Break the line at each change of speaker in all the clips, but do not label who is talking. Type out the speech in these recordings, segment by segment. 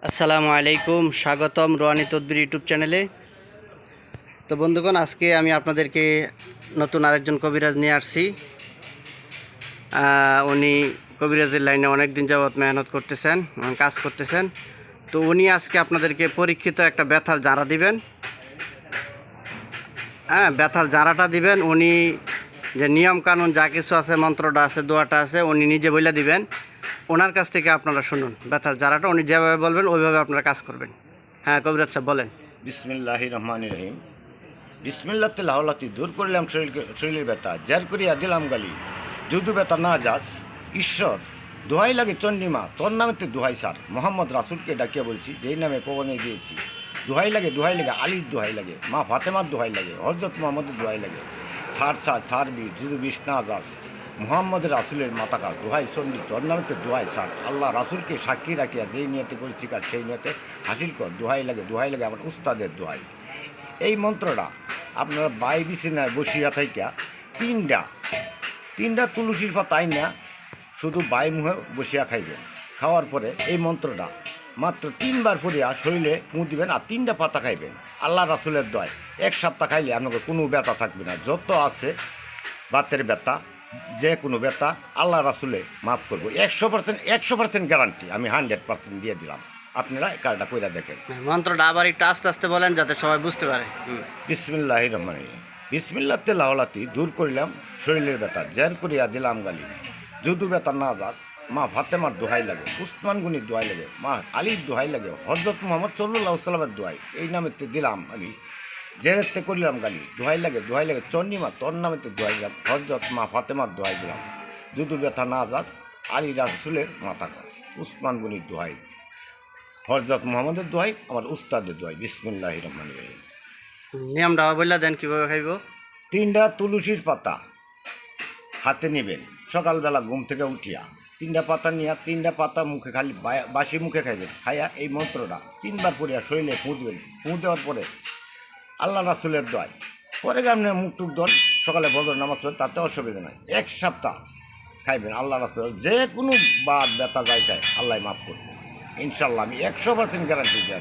আসসালামু আলাইকুম, স্বাগতম রোহানি তদবির ইউটিউব চ্যানেলে। তো বন্ধুগণ, আজকে আমি আপনাদেরকে নতুন আরেকজন কবিরাজ নিয়ে আসছি। উনি কবিরাজের লাইনে অনেক দিন যাবৎ মেহনত করতেছেন, কাজ করতেছেন। তো উনি আজকে আপনাদেরকে পরীক্ষিত একটা ব্যথার জাঁড়া দিবেন। ব্যথার জাঁড়াটা দিবেন। উনি যে নিয়ম কানুন যা কিছু আছে, মন্ত্রটা আছে, দোয়াটা আছে, উনি নিজে বলে দিবেন। ওনার কাছ থেকে আপনারা শুনুন ব্যথার জাঁড়াটা। উনি যেভাবে বলবেন ওইভাবে আপনারা কাজ করবেন। হ্যাঁ কবিরাজ সাহেব বলেন।
বিসমিল্লাহির রহমানির রহিম। বিসমিল্লাতে লাহলাতি দূর করলাম শরীরের ব্যথা, জার করিয়া দিলাম গালি, যদু ব্যথা না যাস ঈশ্বর, দোহাই লাগে চন্ডিমা তোর নামেতে দোহাই সার, মোহাম্মদ রাসুলকে ডাকিয়া বলছি যেই নামে পবনে দিয়েছি, দোহাই লাগে আলীর দোহাই লাগে, মা ফাতেমার দোহাই লাগে, হজরত মোহাম্মদের দোহাই লাগে, সার বি যদু বিষ না যাস, মোহাম্মদের রাসুলের মাতাকা দোহাই চন্ডী তোর নামেতে দোহাই সার, আল্লাহ রাসুলকে সাক্ষী রাখিয়া যেই নিয়তে করেছি কাজ সেই নিয়তে হাসিল কর, দোহাই লাগে আমার উস্তাদের দোহাই। এই মন্ত্রটা আপনারা বাই বিছানায় বসিয়া থাইকা তিনটা তুলসীর পাতাই না শুধু বাই মুহে বসিয়া খাইবেন। খাওয়ার পরে এই মন্ত্রটা মাত্র 3 বার পড়িয়া শরীরে ফুঁ দিবেন আর 3টা পাতা খাইবেন। আল্লাহ রাসুলের দয় 1 সপ্তাহ খাইলে আপনাকে কোনো ব্যথা থাকবে না। যত আছে বাতের ব্যথা, যে কোনো ব্যথা আল্লাহ রাসুলে মাফ করবো। 100% গ্যারান্টি আমি 100% দিয়ে দিলাম। আপনারা কাজটা কইরা দেখেন।
মন্ত্রটা আবার একটু আস্তে আস্তে বলেন যাতে সবাই বুঝতে পারে।
বিসমিল্লাহির রহমানির রহিম। বিসমিল্লাতে লাহলাতি দূর করিলাম শরীরের ব্যথা, জের করিয়া দিলাম গালি, যদু ব্যথা না যাস, মা ফাতেমার দোহাই লাগে, উসমান গনির দোহাই লাগে, মা আলীর দোহাই লাগে, হজরত মোহাম্মদ সাল্লাল্লাহু সাল্লামের দোহাই, এই নামেতে দিলাম আমি জেরেতে করিলাম গালি, দোহাই লাগে চন্ডিমা তোর নামেতে দোহাই দিলাম, হজরত মা ফাতেমার দোহাই দিলাম, যদু ব্যথা না যাস, আলী রাসুলের মাথা কাজ, উসমান গনির দোহাই, হজরত মোহাম্মদের দোহাই, আমার উস্তাদের দোহাই। বিসমিল্লাহির রহমানির রহিম।
নিয়মটা বললে দেন কীভাবে খাইব।
3টা তুলসীর পাতা হাতে নেবেন, সকালবেলা ঘুম থেকে উঠিয়া 3টা পাতা নিয়ে 3টা পাতা মুখে খালি বাসি মুখে খাইবেন। খাইয়া এই মন্ত্রটা 3 বার পড়িয়া শরীরে ফুঁ দেবেন। ফুঁ দেওয়ার পরে আল্লাহ রাসুলের দোয়াই পরে আপনি মুখ টুক ধন, সকালে ফজর নামাজ পড়েন, তাতে অসুবিধা নাই। 1 সপ্তাহ খাইবেন। আল্লাহ রাসুল যে কোনো বাদ ব্যথা যাইতায় আল্লাহ মাফ করবে ইনশাল্লাহ। আমি 100% গ্যারান্টি দিয়ে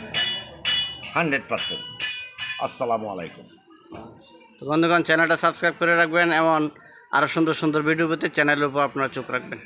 100%। আসসালামু আলাইকুম।
তো বন্ধুগণ, চ্যানেলটা সাবস্ক্রাইব করে রাখবেন। এমন আরও সুন্দর সুন্দর ভিডিও পেতে চ্যানেলের উপর আপনারা চোখ রাখবেন।